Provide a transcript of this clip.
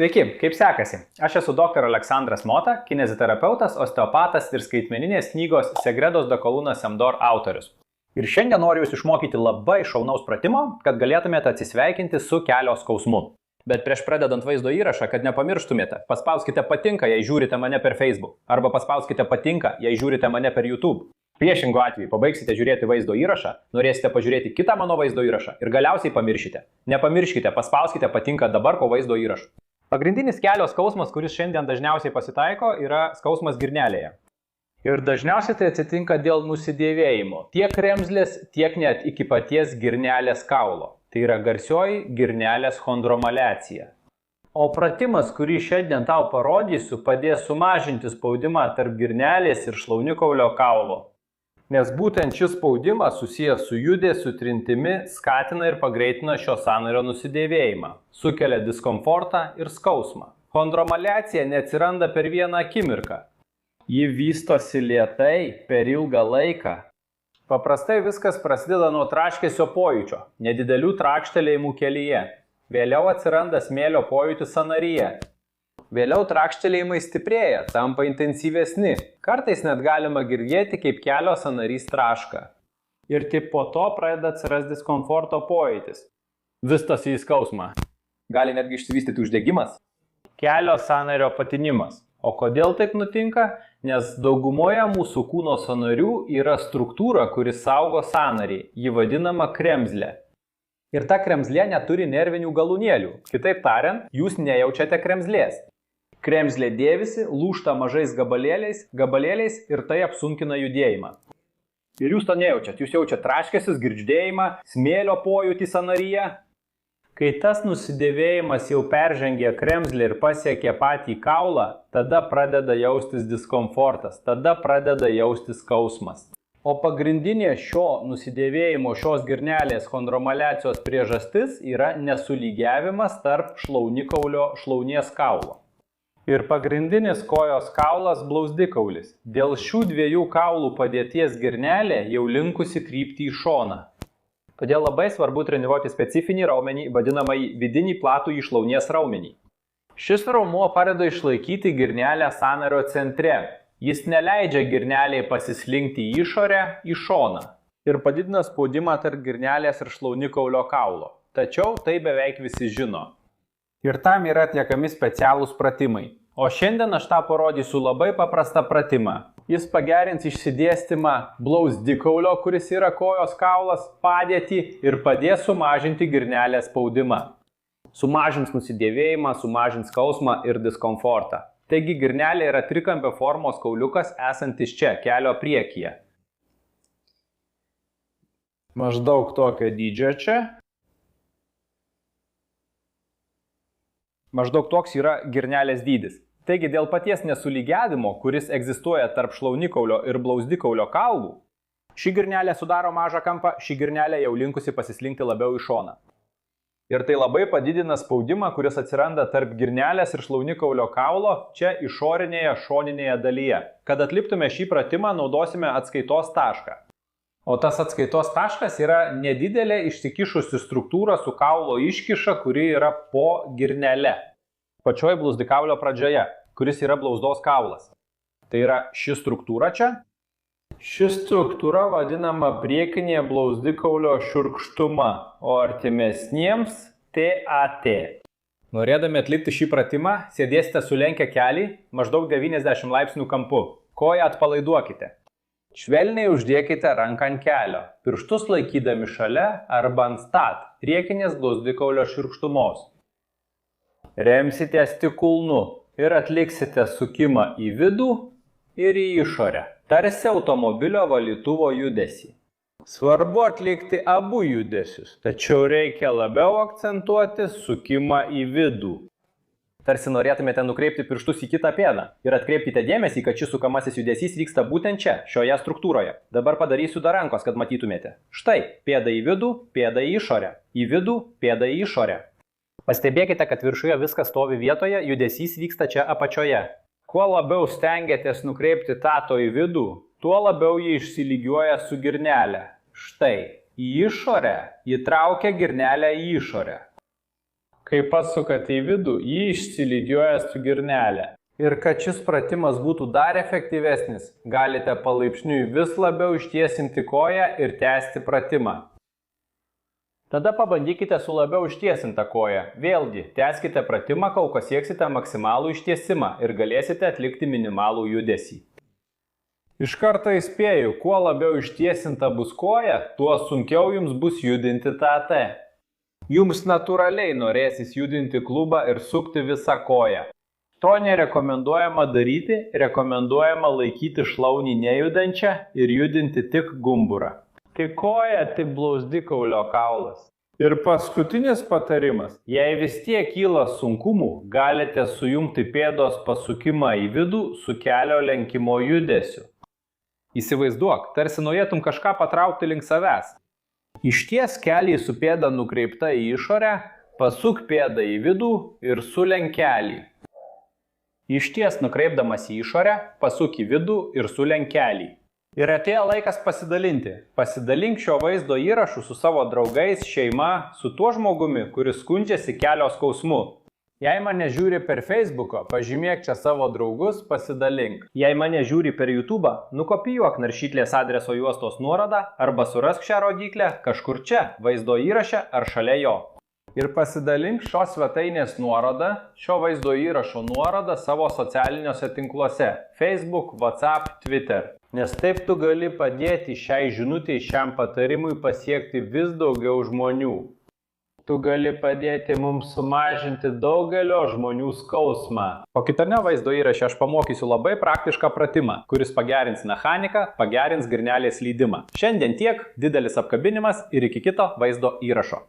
Sveiki, kaip sekasi? Aš esu dr. Aleksandras Mota, kineziterapeutas, osteopatas ir skaitmeninės knygos Segredos de Coluna Semdor autorius. Ir šiandien noriu jūs išmokyti labai šaunaus pratimo, kad galėtumėte atsisveikinti su kelio skausmu. Bet prieš pradedant vaizdo įrašą, kad nepamirštumėte, paspauskite patinka, jei žiūrite mane per Facebook, arba paspauskite patinka, jei žiūrite mane per YouTube. Priešingu atveju pabaigsite žiūrėti vaizdo įrašą, norėsite pažiūrėti kitą mano vaizdo įrašą ir galiausiai pamiršite. Nepamirškite, paspauskite patinka dabar po vaizdo įrašo. Pagrindinis kelio skausmas, kuris šiandien dažniausiai pasitaiko, yra skausmas girnelėje. Ir dažniausiai tai atsitinka dėl nusidėvėjimo, tiek kremzlės, tiek net iki paties girnelės kaulo. Tai yra garsioji girnelės chondromaliacija. O pratimas, kurį šiandien tau parodysiu, padės sumažinti spaudimą tarp girnelės ir šlaunikaulio kaulo. Nes būtent šis spaudimas susijęs su judesiu, trintimi, skatina ir pagreitina šio sąnario nusidėvėjimą, sukelia diskomfortą ir skausmą. Chondromaliacija neatsiranda per vieną akimirką. Ji vystosi lėtai per ilgą laiką. Paprastai viskas prasideda nuo traškesio pojūčio, nedidelių trakštelėjimų kelyje. Vėliau atsiranda smėlio pojūtis sąnaryje. Vėliau trakštelėjimai stiprėja, tampa intensyvesni. Kartais net galima girdėti, kaip kelio sąnarys traška. Ir tik po to pradeda atsirasti diskomforto pojūtis. Vystosi į skausmą. Gali netgi išsivystyti uždegimas. Kelio sąnario patinimas. O kodėl taip nutinka? Nes daugumoje mūsų kūno sąnarių yra struktūra, kuri saugo sąnarį. Ji vadinama kremzlė. Ir ta kremzlė neturi nervinių galūnėlių. Kitaip tariant, jūs nejaučiate kremzlės. Kremzlė dėvisi, lūžta mažais gabalėliais ir tai apsunkina judėjimą. Ir jūs to nejaučiat. Jūs jaučiat traškesis, girgždėjimą, smėlio pojūtį sąnaryje. Kai tas nusidėvėjimas jau peržengė kremzlę ir pasiekė patį kaulą, tada pradeda jaustis diskomfortas, tada pradeda jaustis skausmas. O pagrindinė šio nusidėvėjimo, šios girnelės chondromaliacijos priežastis yra nesulygiavimas tarp šlaunikaulio šlaunies kaulo. Ir pagrindinis kojos kaulas blauzdikaulis. Dėl šių dviejų kaulų padėties girnelė jau linkusi krypti į šoną. Todėl labai svarbu treniruoti specifinį raumenį, vadinamąjį vidinį platųjį šlaunies raumenį. Šis raumuo padeda išlaikyti girnelę sąnario centre. Jis neleidžia girnelėje pasislinkti į išorę, į šoną. Ir padidina spaudimą tarp girnelės ir šlaunikaulio kaulo. Tačiau tai beveik visi žino. Ir tam yra atliekami specialūs pratimai. O šiandien aš tą parodysiu labai paprastą pratimą. Jis pagerins išsidėstymą blauzdikaulio, kuris yra kojos kaulas, padėtį ir padės sumažinti girnelės spaudimą. Sumažins nusidėvėjimą, sumažins skausmą ir diskomfortą. Taigi girnelė yra trikampio formos kauliukas esantis čia, kelio priekyje. Maždaug tokio dydžio čia. Maždaug toks yra girnelės dydis. Taigi dėl paties nesulygiavimo, kuris egzistuoja tarp šlaunikaulio ir blauzdikaulio kaulų, ši girnelė sudaro mažą kampą, ši girnelė jau linkusi pasislinkti labiau į šoną. Ir tai labai padidina spaudimą, kuris atsiranda tarp girnelės ir šlaunikaulio kaulo čia išorinėje šoninėje dalyje. Kad atliktume šį pratimą, naudosime atskaitos tašką. O tas atskaitos taškas yra nedidelė išsikišusi struktūra su kaulo iškiša, kuri yra po girnele. Pačioj blauzdikaulio pradžioje, kuris yra blauzdos kaulas. Tai yra ši struktūra čia. Ši struktūra vadinama priekinė blauzdikaulio šiurkštuma, o artimesniems TAT. Norėdami atlikti šį pratimą, sėdėsite sulenkę kelį maždaug 90 laipsnių kampu. Koją atpalaiduokite. Švelniai uždėkite ranką ant kelio, pirštus laikydami šalia arba ant stat, priekinės blauzdikaulio šiurkštumos. Remsitės tik kulnu ir atliksite sukimą į vidų ir į išorę, tarsi automobilio valytuvo judesį. Svarbu atlikti abu judesius, tačiau reikia labiau akcentuoti sukimą į vidų. Tarsi norėtumėte nukreipti pirštus į kitą pėdą ir atkreipkite dėmesį, kad šis sukamasis judesys vyksta būtent čia, šioje struktūroje. Dabar padarysiu dar rankos, kad matytumėte. Štai, pėda į vidų, pėda į išorę. Į vidų, pėda į išorę. Pastebėkite, kad viršuje viskas stovi vietoje, judesys vyksta čia apačioje. Kuo labiau stengiatės nukreipti tato į vidų, tuo labiau jį išsilygiuoja su girnelė. Štai, į išorę įtraukia girnelę į išorę. Kai pasukate į vidų, jį išsilydžiuoja su girnelė. Ir kad šis pratimas būtų dar efektyvesnis, galite palaipsniui vis labiau ištiesinti koją ir tęsti pratimą. Tada pabandykite su labiau ištiesinta koja. Vėlgi, tęskite pratimą, kol pasieksite maksimalų ištiesimą ir galėsite atlikti minimalų judesį. Iš karto įspėju, kuo labiau ištiesinta bus koja, tuo sunkiau jums bus judinti tą T. Jums natūraliai norėsis judinti klubą ir sukti visą koją. To nerekomenduojama daryti, rekomenduojama laikyti šlaunį nejudančią ir judinti tik gumburą. Kai koja tik blauzdikaulio kaulas. Ir paskutinis patarimas. Jei vis tiek kyla sunkumų, galite sujungti pėdos pasukimą į vidų su kelio lenkimo judesiu. Įsivaizduok, tarsi norėtum kažką patraukti link savęs. Išties kelį su pėda nukreipta į išorę, pasuk pėdą į vidų ir sulenk kelį. Išties nukreipdamas į išorę, pasuk į vidų ir sulenk kelį. Ir atėjo laikas pasidalinti. Pasidalink šio vaizdo įrašu su savo draugais, šeima, su tuo žmogumi, kuris skundžiasi kelio skausmu. Jei mane žiūri per Facebooką, pažymėk čia savo draugus, pasidalink. Jei mane žiūri per YouTube'ą, nukopijuok naršyklės adreso juostos nuorodą arba surask šią rodyklę kažkur čia, vaizdo įraše ar šalia jo. Ir pasidalink šios svetainės nuorodą, šio vaizdo įrašo nuorodą savo socialiniuose tinkluose – Facebook, WhatsApp, Twitter. Nes taip tu gali padėti šiai žinutei, šiam patarimui pasiekti vis daugiau žmonių. Tu gali padėti mums sumažinti daugelio žmonių skausmą. O kitame vaizdo įraše aš pamokysiu labai praktišką pratimą, kuris pagerins mechaniką, pagerins girnelės lydimą. Šiandien tiek, didelis apkabinimas ir iki kito vaizdo įrašo.